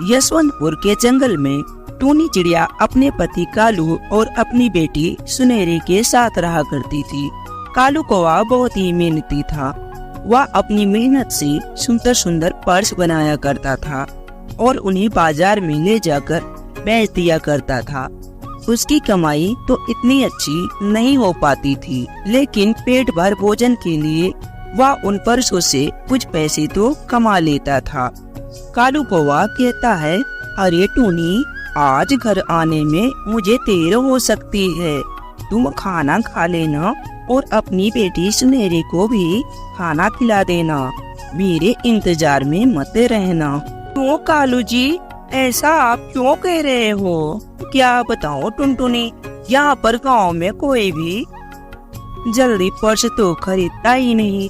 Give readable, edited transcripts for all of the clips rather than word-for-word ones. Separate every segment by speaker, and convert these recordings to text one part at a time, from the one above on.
Speaker 1: यशवंतपुर के जंगल में टूनी चिड़िया अपने पति कालू और अपनी बेटी सुनहरी के साथ रहा करती थी। कालू कौवा बहुत ही मेहनती था। वह अपनी मेहनत से सुंदर सुंदर पर्स बनाया करता था और उन्हें बाजार में ले जाकर बेच दिया करता था। उसकी कमाई तो इतनी अच्छी नहीं हो पाती थी, लेकिन पेट भर भोजन के लिए वह उन पर्सों से कुछ पैसे तो कमा लेता था। कालू कौवा कहता है, अरे टूनी, आज घर आने में मुझे देर हो सकती है। तुम खाना खा लेना और अपनी बेटी सुनहरी को भी खाना खिला देना। मेरे इंतजार में मत रहना। क्यों कालू जी, ऐसा आप क्यों कह रहे हो? क्या बताओ टुनटुनी, यहाँ पर गांव में कोई भी जल्दी पर्स तो खरीदता ही नहीं।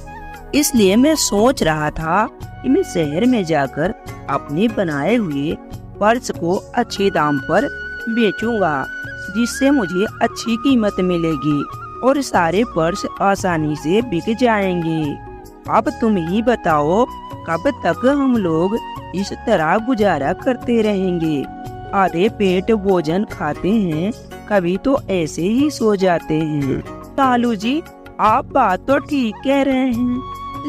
Speaker 1: इसलिए मैं सोच रहा था कि मैं शहर में जाकर अपने बनाए हुए पर्स को अच्छे दाम पर बेचूंगा, जिससे मुझे अच्छी कीमत मिलेगी और सारे पर्स आसानी से बिक जाएंगे। अब तुम ही बताओ, कब तक हम लोग इस तरह गुजारा करते रहेंगे? आधे पेट भोजन खाते हैं, कभी तो ऐसे ही सो जाते हैं। कालू जी, आप बात तो ठीक कह रहे हैं,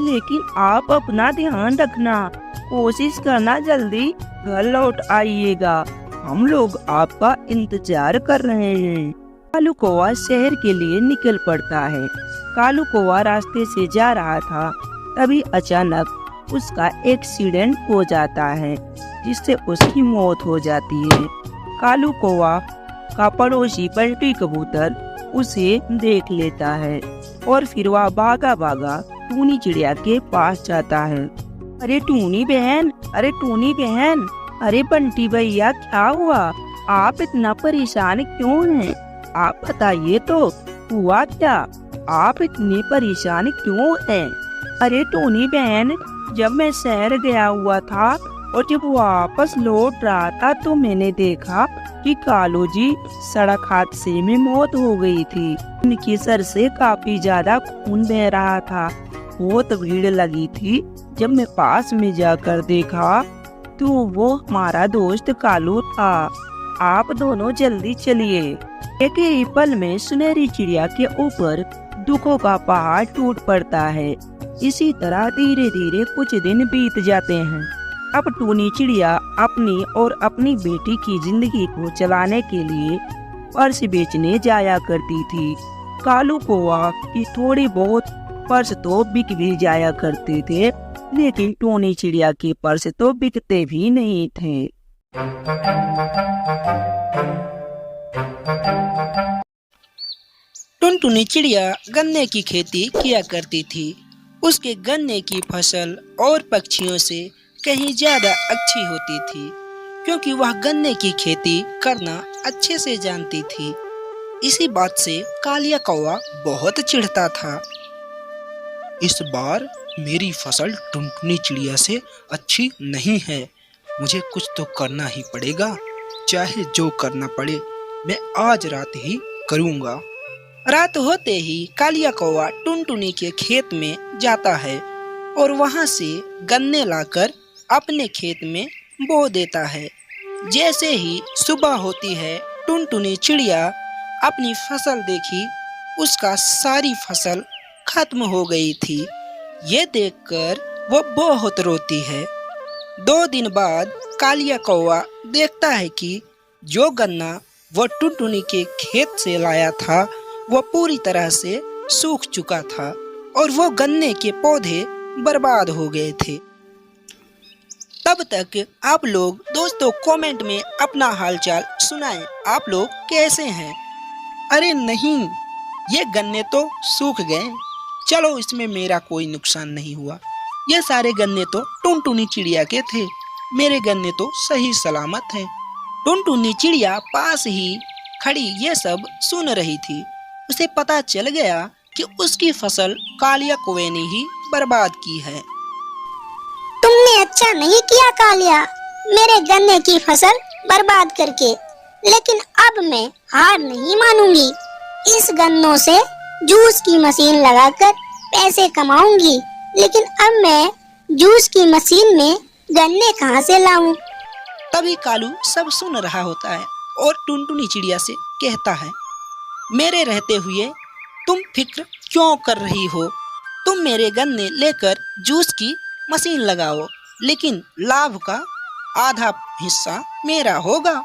Speaker 1: लेकिन आप अपना ध्यान रखना। कोशिश करना जल्दी घर लौट आइएगा। हम लोग आपका इंतजार कर रहे हैं। कालू कौवा शहर के लिए निकल पड़ता है। कालू कौवा रास्ते से जा रहा था, तभी अचानक उसका एक्सीडेंट हो जाता है, जिससे उसकी मौत हो जाती है। कालू कौवा का पड़ोसी बल्टी कबूतर उसे देख लेता है और फिर वह भागा भागा टूनी चिड़िया के पास जाता है। अरे टूनी बहन, अरे टूनी बहन, अरे बंटी भैया, क्या हुआ? आप इतना परेशान क्यों हैं? आप बताइए तो, हुआ क्या? आप इतनी परेशान क्यों हैं? अरे टूनी बहन, जब मैं शहर गया हुआ था और जब वापस लौट रहा था तो मैंने देखा कि कालू जी सड़क हादसे में मौत हो गई थी। उनके सर से काफी ज्यादा खून बह रहा था। बहुत भीड़ लगी थी। जब मैं पास में जाकर देखा तो वो हमारा दोस्त कालू था। आप दोनों जल्दी चलिए। एक ही पल में सुनहरी चिड़िया के ऊपर दुखों का पहाड़ टूट पड़ता है। इसी तरह धीरे धीरे कुछ दिन बीत जाते हैं। अब टूनी चिड़िया अपनी और अपनी बेटी की जिंदगी को चलाने के लिए पर्स बेचने जाया करती थी। कालू कौवा की थोड़ी बहुत पर्स तो बिक भी जाया करते थे, लेकिन टूनी चिड़िया के पर्स तो बिकते भी नहीं थे।
Speaker 2: टुनटुनी चिड़िया गन्ने की खेती किया करती थी। उसके गन्ने की फसल और पक्षियों से कहीं ज्यादा अच्छी होती थी, क्योंकि वह गन्ने की खेती करना अच्छे से जानती थी। इसी बात से कालिया कौवा बहुत चिढ़ता था।
Speaker 3: इस बार मेरी फसल टुनटुनी चिड़िया से अच्छी नहीं है। मुझे कुछ तो करना ही पड़ेगा, चाहे जो करना पड़े मैं आज रात ही करूँगा।
Speaker 2: रात होते ही कालिया कौवा टुनटुनी के खेत में जाता है और वहां से गन्ने लाकर अपने खेत में बो देता है। जैसे ही सुबह होती है, टुनटुनी चिड़िया अपनी फसल देखी, उसका सारी फसल खत्म हो गई थी। ये देखकर वो बहुत रोती है। 2 दिन बाद कालिया कौवा देखता है कि जो गन्ना वो टुनटुनी के खेत से लाया था वो पूरी तरह से सूख चुका था और वो गन्ने के पौधे बर्बाद हो गए थे। तब तक आप लोग दोस्तों कमेंट में अपना हालचाल सुनाएं। आप लोग कैसे हैं? अरे नहीं, ये गन्ने तो सूख गए। चलो, इसमें मेरा कोई नुकसान नहीं हुआ। ये सारे गन्ने तो टुनटुनी चिड़िया के थे। मेरे गन्ने तो सही सलामत हैं। टुनटुनी चिड़िया पास ही खड़ी ये सब सुन रही थी। उसे पता चल गया कि उसकी फसल कालिया कौवे ने ही बर्बाद की है।
Speaker 4: तुमने अच्छा नहीं किया कालिया, मेरे गन्ने की फसल बर्बाद करके। लेकिन अब मैं हार नहीं मानूंगी। इस गन्नों से जूस की मशीन लगाकर पैसे कमाऊंगी। लेकिन अब मैं जूस की मशीन में गन्ने कहाँ से लाऊं?
Speaker 2: तभी कालू सब सुन रहा होता है और टुनटुनी चिड़िया से कहता है, मेरे रहते हुए तुम फिक्र क्यों कर रही हो? तुम मेरे गन्ने लेकर जूस की मशीन लगाओ, लेकिन लाभ का आधा हिस्सा मेरा होगा।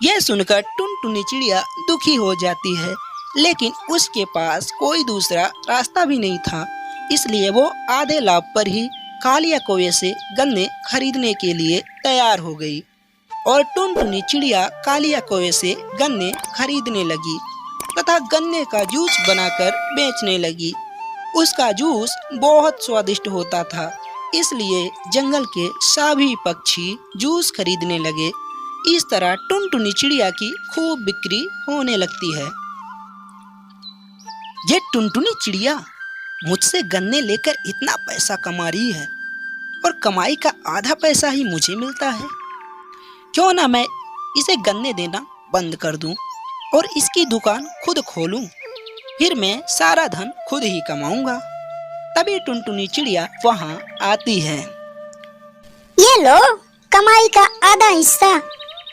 Speaker 2: यह सुनकर टुनटुनी चिड़िया दुखी हो जाती है, लेकिन उसके पास कोई दूसरा रास्ता भी नहीं था, इसलिए वो आधे लाभ पर ही कालिया कौवे से गन्ने खरीदने के लिए तैयार हो गई और टुनटुनी चिड़िया कालिया कौवे से गन्ने खरीदने लगी तथा गन्ने का जूस बनाकर बेचने लगी। उसका जूस बहुत स्वादिष्ट होता था, इसलिए जंगल के सभी पक्षी जूस खरीदने लगे। इस तरह टुनटुनी चिड़िया की खूब बिक्री होने लगती है। ये टुनटुनी चिड़िया मुझसे गन्ने लेकर इतना पैसा कमा रही है और कमाई का आधा पैसा ही मुझे मिलता है। क्यों ना मैं इसे गन्ने देना बंद कर दूं और इसकी दुकान खुद खोलूं, फिर मैं सारा धन खुद ही कमाऊंगा। तभी टुनटुनी चिड़िया वहां आती है।
Speaker 4: ये लो कमाई का आधा हिस्सा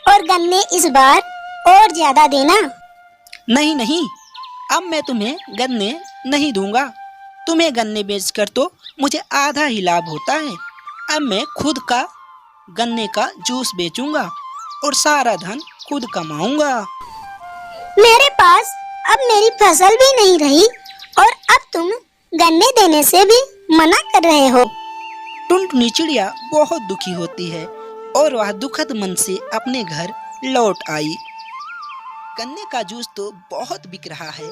Speaker 4: और गन्ने इस बार और ज्यादा देना।
Speaker 2: नहीं नहीं, अब मैं तुम्हें गन्ने नहीं दूंगा। तुम्हें गन्ने बेचकर तो मुझे आधा ही लाभ होता है। अब मैं खुद का गन्ने का जूस बेचूंगा और सारा धन खुद कमाऊंगा।
Speaker 4: मेरे पास अब मेरी फसल भी नहीं रही और अब तुम गन्ने देने से भी मना कर रहे हो।
Speaker 2: टुनटुनी चिड़िया बहुत दुखी होती है और वह दुखद मन से अपने घर लौट आई। गन्ने का जूस तो बहुत बिक रहा है,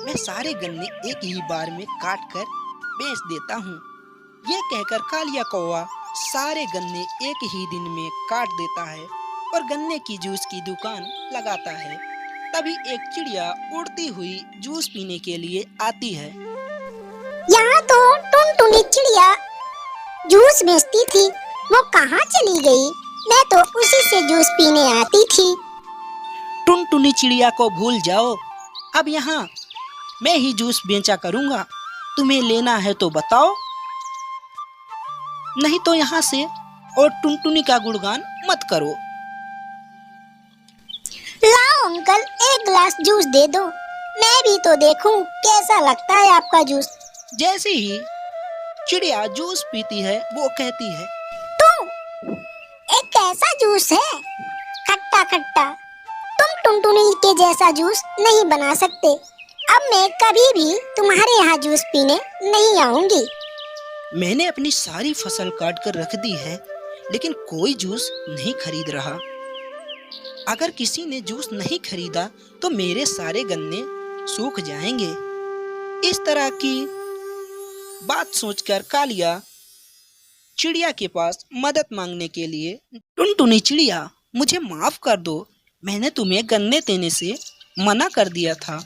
Speaker 2: मैं सारे गन्ने एक ही बार में काट कर बेच देता हूँ। ये कहकर कालिया कौवा सारे गन्ने एक ही दिन में काट देता है और गन्ने की जूस की दुकान लगाता है। तभी एक चिड़िया उड़ती हुई जूस पीने के लिए आती है।
Speaker 4: यहाँ तो टुनटुनी चिड़िया जूस बेचती थी, वो कहाँ चली गई? मैं तो उसी से जूस पीने आती थी।
Speaker 2: टुनटुनी चिड़िया को भूल जाओ, अब यहाँ मैं ही जूस बेचा करूँगा। तुम्हें लेना है तो बताओ, नहीं तो यहाँ से और टुनटुनी का गुणगान मत करो।
Speaker 4: लाओ अंकल, एक गिलास जूस दे दो, मैं भी तो देखूं कैसा लगता है आपका जूस।
Speaker 2: जैसे ही चिड़िया जूस पीती है वो कहती है,
Speaker 4: तुम एक कैसा जूस है, खट्टा खट्टा। तुम टुनटुनी के जैसा जूस नहीं बना सकते। अब मैं कभी भी तुम्हारे यहाँ जूस पीने नहीं आऊंगी।
Speaker 2: मैंने अपनी सारी फसल काट कर रख दी है, लेकिन कोई जूस नहीं खरीद रहा। अगर किसी ने जूस नहीं खरीदा तो मेरे सारे गन्ने सूख जाएंगे। इस तरह की बात सोचकर कालिया चिड़िया के पास मदद मांगने के लिए, टुनटुनी चिड़िया मुझे माफ कर दो, मैंने तुम्हें गन्ने देने से मना कर दिया था।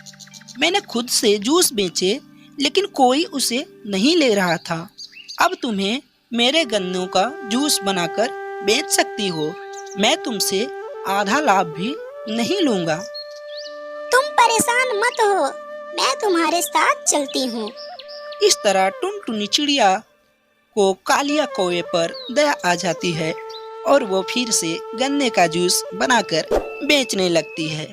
Speaker 2: मैंने खुद से जूस बेचे, लेकिन कोई उसे नहीं ले रहा था। अब तुम्हें मेरे गन्नों का जूस बनाकर बेच सकती हो। मैं तुमसे आधा लाभ भी नहीं लूंगा।
Speaker 4: तुम परेशान मत हो, मैं तुम्हारे साथ चलती हूँ।
Speaker 2: इस तरह टुनटुनी चिड़िया को कालिया कौवे पर दया आ जाती है और वो फिर से गन्ने का जूस बनाकर बेचने लगती है।